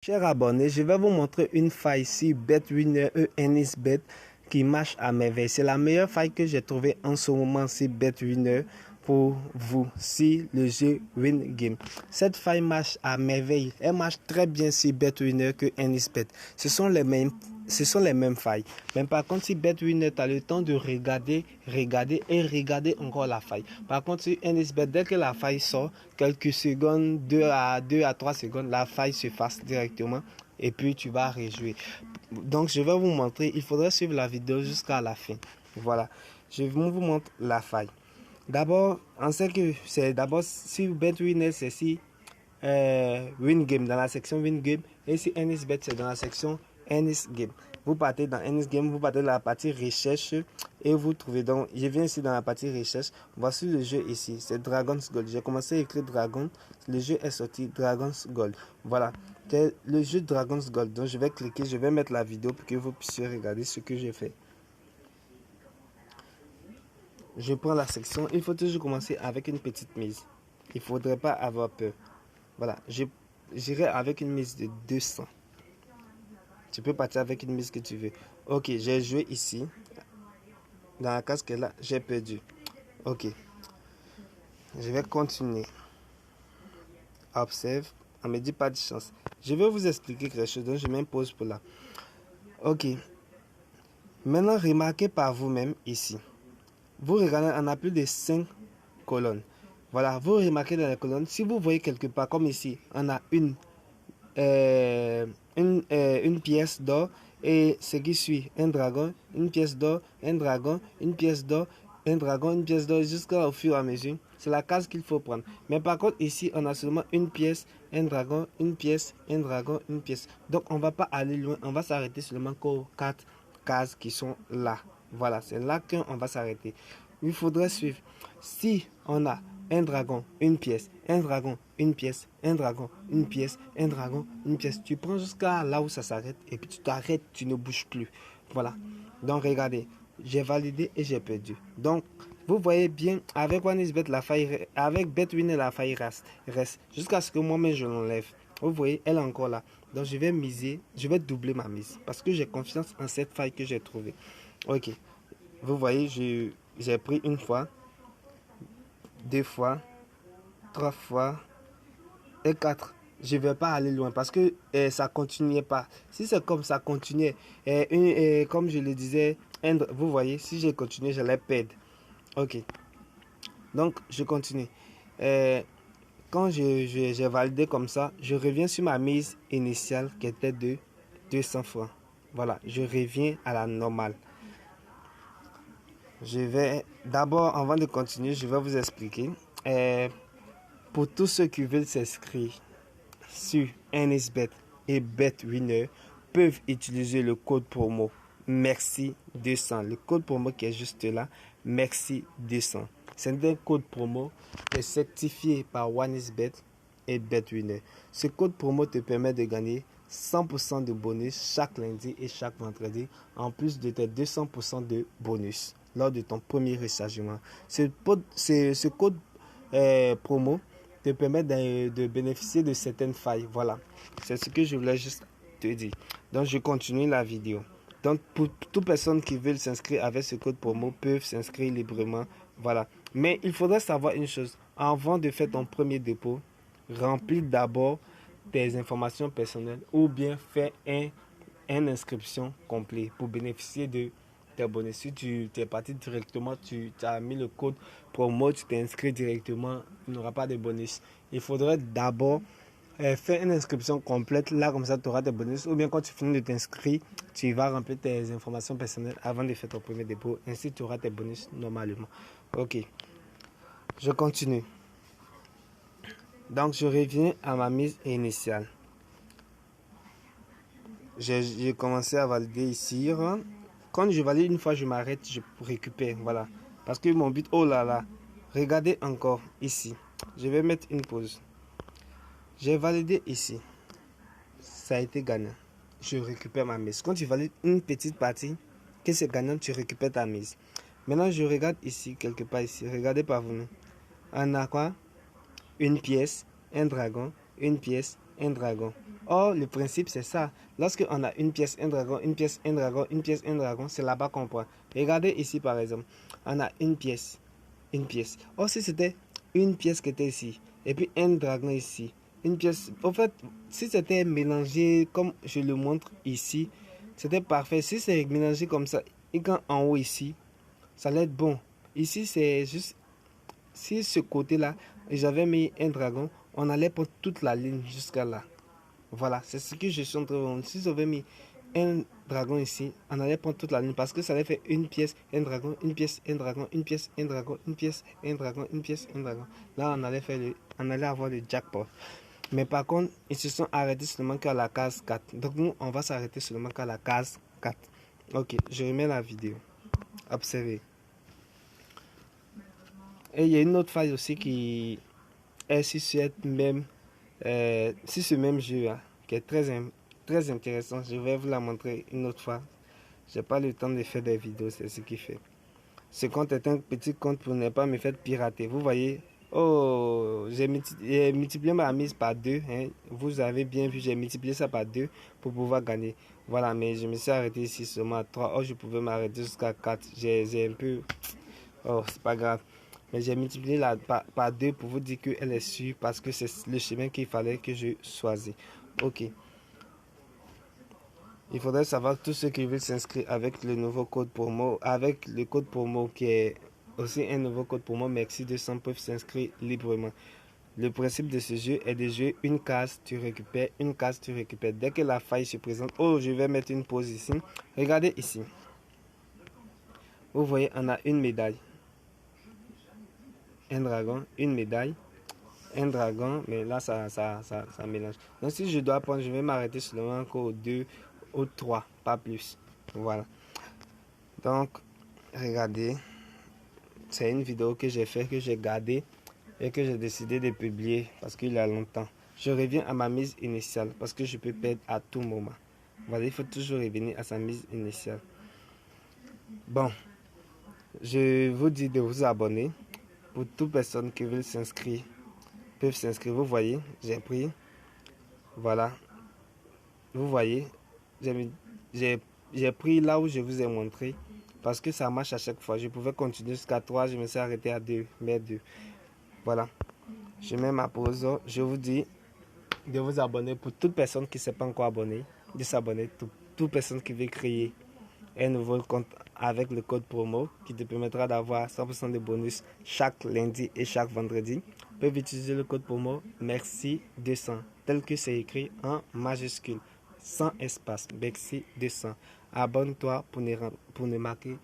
Chers abonnés, je vais vous montrer une faille sur BetWinner ENSBet qui marche à merveille. C'est la meilleure faille que j'ai trouvée en ce moment sur BetWinner pour vous, sur le jeu Win Game. Cette faille marche à merveille. Elle marche très bien sur BetWinner que ENSBet. Ce sont les mêmes failles. Mais par contre, si BetWinner, tu as le temps de regarder encore la faille. Par contre, sur ENSBet, dès que la faille sort, quelques secondes, 2 à 3 secondes, la faille se fasse directement et puis tu vas rejouer. Donc, je vais vous montrer. Il faudrait suivre la vidéo jusqu'à la fin. Voilà. Je vous montre la faille. D'abord, on sait que c'est d'abord sur BetWinner, c'est si Win Game, dans la section Win Game, et si ENSBet, c'est dans la section ENSGame. Vous partez dans ENSGame, vous partez dans la partie recherche et vous trouvez donc, je viens ici dans la partie recherche. Voici le jeu ici, c'est Dragon's Gold. J'ai commencé à écrire Dragon, le jeu est sorti Dragon's Gold. Voilà, c'est le jeu Dragon's Gold. Donc je vais cliquer, je vais mettre la vidéo pour que vous puissiez regarder ce que j'ai fait. Je prends la section, il faut toujours commencer avec une petite mise. Il ne faudrait pas avoir peur. Voilà, j'irai avec une mise de 200. Tu peux partir avec une mise que tu veux. Ok, j'ai joué ici. Dans la case que là, j'ai perdu. Ok. Je vais continuer. Observe. On me dit pas de chance. Je vais vous expliquer quelque chose. Donc je m'impose pour là. Ok. Maintenant, remarquez par vous-même ici. Vous regardez, on a plus de 5 colonnes. Voilà, vous remarquez dans les colonnes. Si vous voyez quelque part, comme ici, on a une pièce d'or et ce qui suit un dragon, une pièce d'or, un dragon, une pièce d'or, un dragon, une pièce d'or jusqu'au fur et à mesure. C'est la case qu'il faut prendre. Mais par contre ici on a seulement une pièce, un dragon, une pièce, un dragon, une pièce. Donc on va pas aller loin, on va s'arrêter seulement qu'aux 4 cases qui sont là. Voilà, c'est là qu'on va s'arrêter. Il faudrait suivre. Si on a un dragon, une pièce, un dragon, une pièce, un dragon, une pièce, un dragon, une pièce. Tu prends jusqu'à là où ça s'arrête et puis tu t'arrêtes, tu ne bouges plus. Voilà. Donc regardez, j'ai validé et j'ai perdu. Donc vous voyez bien, avec OneXBet, la faille, avec BetWinner, la faille reste jusqu'à ce que moi-même je l'enlève. Vous voyez, elle est encore là. Donc je vais miser, je vais doubler ma mise parce que j'ai confiance en cette faille que j'ai trouvée. Ok. Vous voyez, j'ai pris une fois, 2 fois, 3 fois et 4. Je ne vais pas aller loin parce que ça continuait pas. Si c'est comme ça continuait, comme je le disais, vous voyez, si j'ai continué, j'allais perdre. Ok. Donc, je continue. Quand j'ai validé comme ça, je reviens sur ma mise initiale qui était de 200 francs. Voilà, je reviens à la normale. Je vais d'abord, avant de continuer, je vais vous expliquer. Pour tous ceux qui veulent s'inscrire sur ENSBet et BetWinner, peuvent utiliser le code promo Merci 200. Le code promo qui est juste là, Merci 200. C'est un code promo qui est certifié par OneXBet et BetWinner. Ce code promo te permet de gagner 100% de bonus chaque lundi et chaque vendredi, en plus de tes 200% de bonus lors de ton premier rechargement. Ce code promo te permet de bénéficier de certaines failles. Voilà, c'est ce que je voulais juste te dire. Donc, je continue la vidéo. Donc, pour toute personne qui veut s'inscrire avec ce code promo, peuvent s'inscrire librement. Voilà. Mais il faudrait savoir une chose. Avant de faire ton premier dépôt, remplis d'abord tes informations personnelles ou bien fais une inscription complète pour bénéficier de tes bonus. Si tu es parti directement, tu as mis le code promo, tu t'es inscrit directement, il n'y aura pas de bonus. Il faudrait d'abord faire une inscription complète. Là, comme ça, tu auras tes bonus. Ou bien quand tu finis de t'inscrire, tu vas remplir tes informations personnelles avant de faire ton premier dépôt. Ainsi, tu auras tes bonus normalement. Ok. Je continue. Donc, je reviens à ma mise initiale. J'ai commencé à valider ici. Quand je valide une fois, je m'arrête, je récupère. Voilà. Parce que mon but, oh là là. Regardez encore ici. Je vais mettre une pause. J'ai validé ici. Ça a été gagnant. Je récupère ma mise. Quand tu valides une petite partie, que c'est gagnant, tu récupères ta mise. Maintenant, je regarde ici, quelque part ici. Regardez par vous-même. On a quoi? Une pièce, un dragon, une pièce, un dragon. Or, le principe, c'est ça. Lorsque on a une pièce, un dragon, une pièce, un dragon, une pièce, un dragon, c'est là-bas qu'on prend. Regardez ici, par exemple. On a une pièce, une pièce. Or, si c'était une pièce qui était ici, et puis un dragon ici, une pièce... En fait, si c'était mélangé comme je le montre ici, c'était parfait. Si c'est mélangé comme ça, et quand en haut ici, ça allait être bon. Ici, c'est juste... Si ce côté-là, j'avais mis un dragon, on allait prendre toute la ligne jusqu'à là. Voilà, c'est ce que je suis en train de voir. Si j'avais mis un dragon ici, on allait prendre toute la ligne parce que ça allait faire une pièce, un dragon, une pièce, un dragon, une pièce, un dragon, une pièce, un dragon, une pièce, un dragon. Là, on allait avoir le jackpot. Mais par contre, ils se sont arrêtés seulement qu'à la case 4. Donc nous, on va s'arrêter seulement qu'à la case 4. Ok, je remets la vidéo. Observez. Et il y a une autre faille aussi qui est sur ce même jeu là, qui est très intéressant. Je vais vous la montrer une autre fois. J'ai pas le temps de faire des vidéos, c'est ce qui fait. Ce compte est un petit compte pour ne pas me faire pirater. Vous voyez, oh, j'ai multiplié ma mise par 2. Hein. Vous avez bien vu, j'ai multiplié ça par 2 pour pouvoir gagner. Voilà, mais je me suis arrêté ici seulement à 3. Oh, je pouvais m'arrêter jusqu'à 4. J'ai un peu... Oh, c'est pas grave. Mais j'ai multiplié par 2 pour vous dire qu'elle est sûre parce que c'est le chemin qu'il fallait que je choisisse. Ok. Il faudrait savoir tous ceux qui veulent s'inscrire avec le nouveau code promo, avec le code promo qui est aussi un nouveau code promo Merci 200 peuvent s'inscrire librement. Le principe de ce jeu est de jouer une case, tu récupères, une case, tu récupères. Dès que la faille se présente, oh, je vais mettre une pause ici. Regardez ici. Vous voyez, on a une médaille. Un dragon, une médaille, un dragon, mais là, ça mélange. Donc, si je dois prendre, je vais m'arrêter seulement qu'au 2 ou 3, pas plus. Voilà. Donc, regardez, c'est une vidéo que j'ai fait, que j'ai gardée et que j'ai décidé de publier parce qu'il y a longtemps. Je reviens à ma mise initiale parce que je peux perdre à tout moment. Voilà, il faut toujours revenir à sa mise initiale. Bon, je vous dis de vous abonner. Pour toute personne qui veut s'inscrire, peuvent s'inscrire. Vous voyez, j'ai pris. Voilà. Vous voyez, j'ai pris là où je vous ai montré. Parce que ça marche à chaque fois. Je pouvais continuer jusqu'à 3. Je me suis arrêté à 2. Mais 2. Voilà. Je mets ma pause. Je vous dis de vous abonner. Pour toute personne qui ne s'est pas encore abonnée, de s'abonner. Toute personne qui veut créer un nouveau compte avec le code promo qui te permettra d'avoir 100% de bonus chaque lundi et chaque vendredi, peuvent utiliser le code promo Merci 200 tel que c'est écrit en majuscule sans espace. Merci 200. Abonne-toi pour ne manquer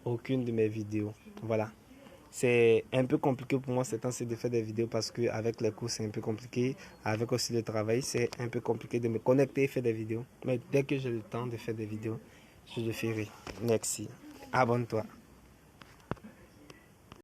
aucune de mes vidéos. Voilà. C'est un peu compliqué pour moi ces temps-ci de faire des vidéos parce que avec les cours c'est un peu compliqué. Avec aussi le travail, c'est un peu compliqué de me connecter et faire des vidéos. Mais dès que j'ai le temps de faire des vidéos, je le ferai. Merci. Abonne-toi.